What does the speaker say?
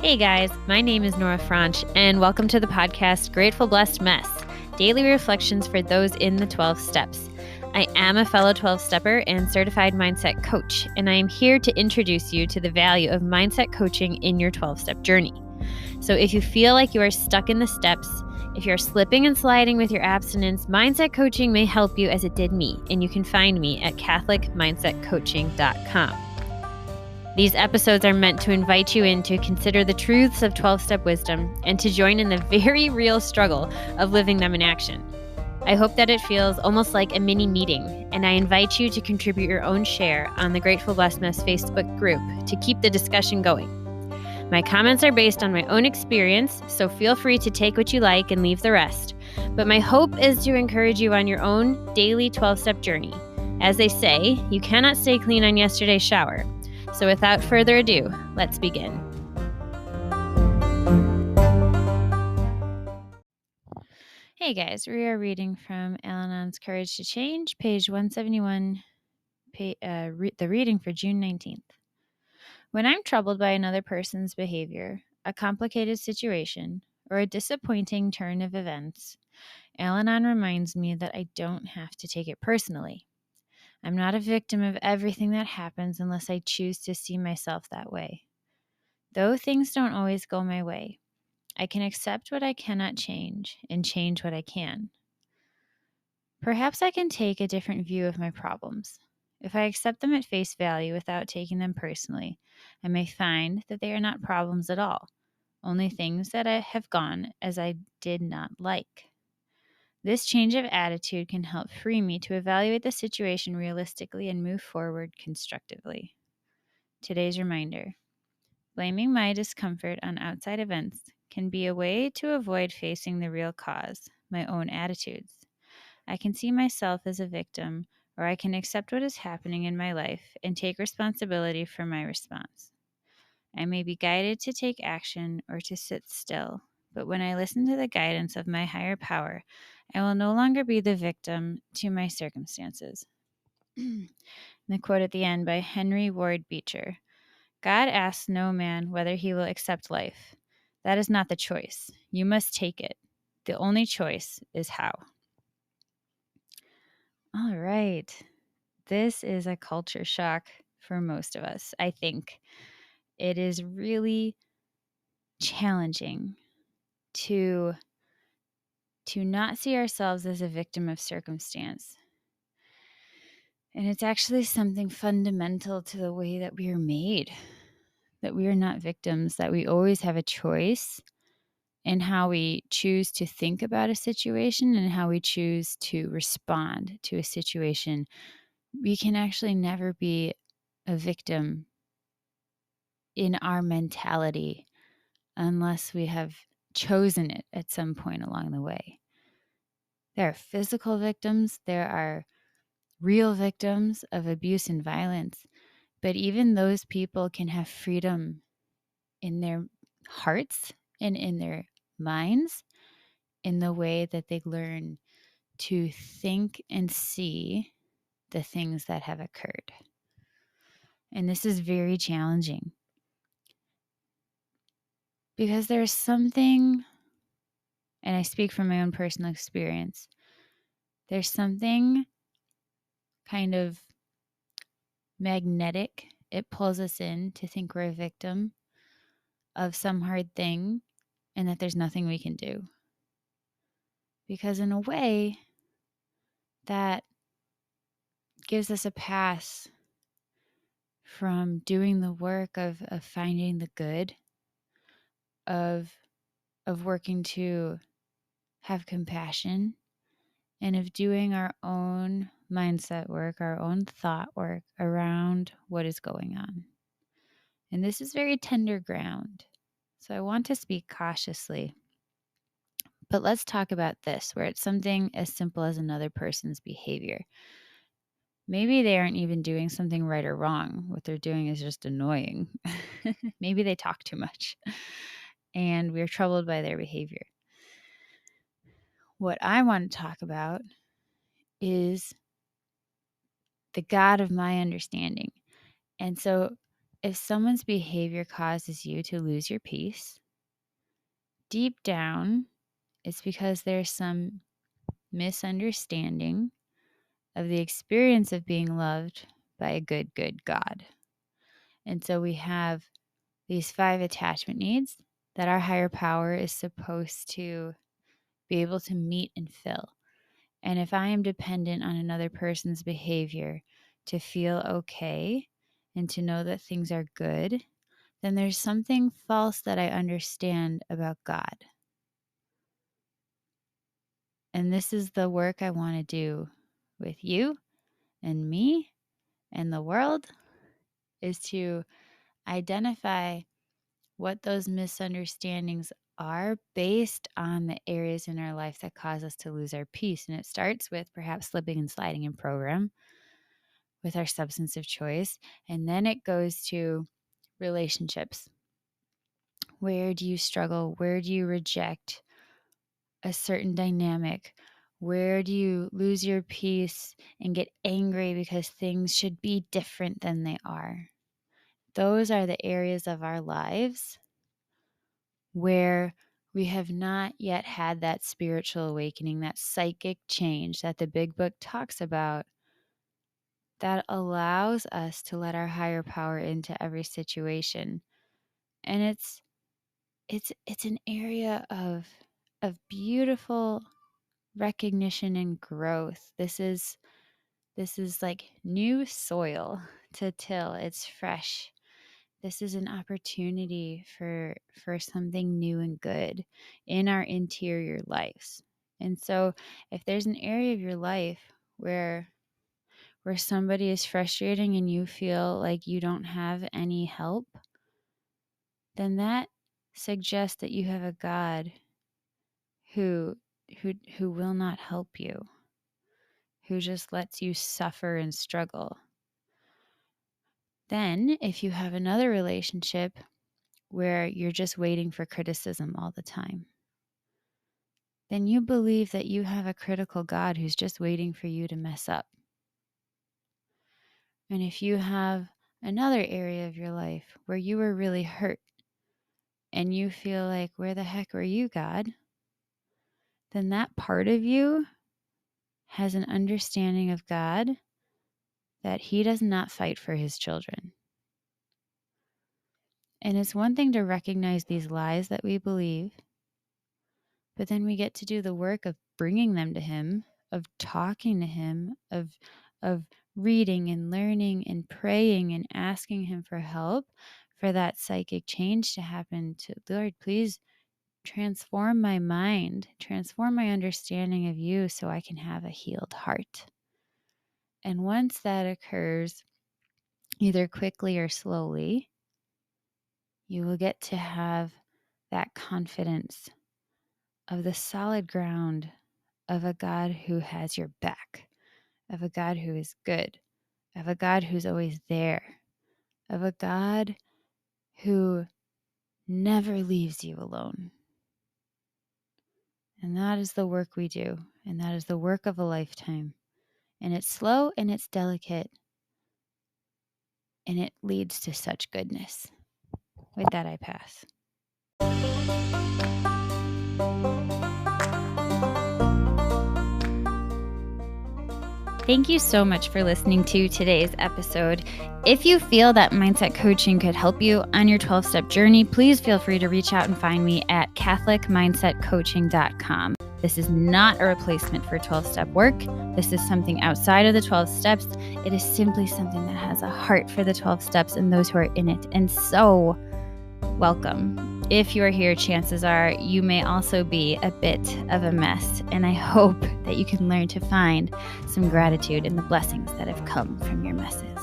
Hey guys, my name is Nora Franche, and welcome to the podcast Grateful Blessed Mess, daily reflections for those in the 12 steps. I am a fellow 12-stepper and certified mindset coach, and I am here to introduce you to the value of mindset coaching in your 12-step journey. So if you feel like you are stuck in the steps, if you're slipping and sliding with your abstinence, mindset coaching may help you as it did me, and you can find me at catholicmindsetcoaching.com. These episodes are meant to invite you in to consider the truths of 12-step wisdom and to join in the very real struggle of living them in action. I hope that it feels almost like a mini meeting, and I invite you to contribute your own share on the Grateful Blessedness Facebook group to keep the discussion going. My comments are based on my own experience, so feel free to take what you like and leave the rest. But my hope is to encourage you on your own daily 12-step journey. As they say, you cannot stay clean on yesterday's shower. So without further ado, let's begin. Hey guys, we are reading from Al-Anon's Courage to Change, page 171, the reading for June 19th. When I'm troubled by another person's behavior, a complicated situation, or a disappointing turn of events, Al-Anon reminds me that I don't have to take it personally. I'm not a victim of everything that happens unless I choose to see myself that way. Though things don't always go my way, I can accept what I cannot change and change what I can. Perhaps I can take a different view of my problems. If I accept them at face value without taking them personally, I may find that they are not problems at all, only things that have gone as I did not like. This change of attitude can help free me to evaluate the situation realistically and move forward constructively. Today's reminder: blaming my discomfort on outside events can be a way to avoid facing the real cause, my own attitudes. I can see myself as a victim, or I can accept what is happening in my life and take responsibility for my response. I may be guided to take action or to sit still, but when I listen to the guidance of my higher power, I will no longer be the victim to my circumstances. The quote at the end by Henry Ward Beecher: God asks no man whether he will accept life. That is not the choice. You must take it. The only choice is how. All right. This is a culture shock for most of us, I think. It is really challenging to not see ourselves as a victim of circumstance. And it's actually something fundamental to the way that we are made, that we are not victims, that we always have a choice in how we choose to think about a situation and how we choose to respond to a situation. We can actually never be a victim in our mentality unless we have chosen it at some point along the way. There are physical victims, there are real victims of abuse and violence, but even those people can have freedom in their hearts and in their minds in the way that they learn to think and see the things that have occurred. And this is very challenging because there's something, and I speak from my own personal experience, there's something kind of magnetic. It pulls us in to think we're a victim of some hard thing and that there's nothing we can do. Because in a way, that gives us a pass from doing the work of finding the good, of working to have compassion, and of doing our own mindset work, our own thought work around what is going on. And this is very tender ground. So I want to speak cautiously. But let's talk about this, where it's something as simple as another person's behavior. Maybe they aren't even doing something right or wrong. What they're doing is just annoying. Maybe they talk too much and we're troubled by their behavior. What I want to talk about is the God of my understanding. And so if someone's behavior causes you to lose your peace, deep down, it's because there's some misunderstanding of the experience of being loved by a good God. And so we have these 5 attachment needs that our higher power is supposed to be able to meet and fill. And if I am dependent on another person's behavior to feel okay and to know that things are good, then there's something false that I understand about God. And this is the work I want to do with you and me and the world, is to identify what those misunderstandings are based on the areas in our life that cause us to lose our peace. And it starts with perhaps slipping and sliding in program with our substance of choice. And then it goes to relationships. Where do you struggle? Where do you reject a certain dynamic? Where do you lose your peace and get angry because things should be different than they are? Those are the areas of our lives where we have not yet had that spiritual awakening, that psychic change that the big book talks about, that allows us to let our higher power into every situation. And it's an area of beautiful recognition and growth. This is like new soil to till. It's fresh. This is an opportunity for something new and good in our interior lives. And so if there's an area of your life where somebody is frustrating and you feel like you don't have any help, then that suggests that you have a God who will not help you, who just lets you suffer and struggle. Then, if you have another relationship where you're just waiting for criticism all the time, then you believe that you have a critical God who's just waiting for you to mess up. And if you have another area of your life where you were really hurt and you feel like, where the heck were you, God? Then that part of you has an understanding of God that He does not fight for His children. And it's one thing to recognize these lies that we believe, but then we get to do the work of bringing them to Him, of talking to Him, of reading and learning and praying and asking Him for help for that psychic change to happen. To Lord, please transform my mind, transform my understanding of you so I can have a healed heart. And once that occurs, either quickly or slowly, you will get to have that confidence of the solid ground of a God who has your back, of a God who is good, of a God who's always there, of a God who never leaves you alone. And that is the work we do, and that is the work of a lifetime. And it's slow and it's delicate, and it leads to such goodness. With that, I pass. Thank you so much for listening to today's episode. If you feel that mindset coaching could help you on your 12-step journey, please feel free to reach out and find me at catholicmindsetcoaching.com. This is not a replacement for 12-step work. This is something outside of the 12 steps. It is simply something that has a heart for the 12 steps and those who are in it. And so, welcome. If you are here, chances are you may also be a bit of a mess, and I hope that you can learn to find some gratitude in the blessings that have come from your messes.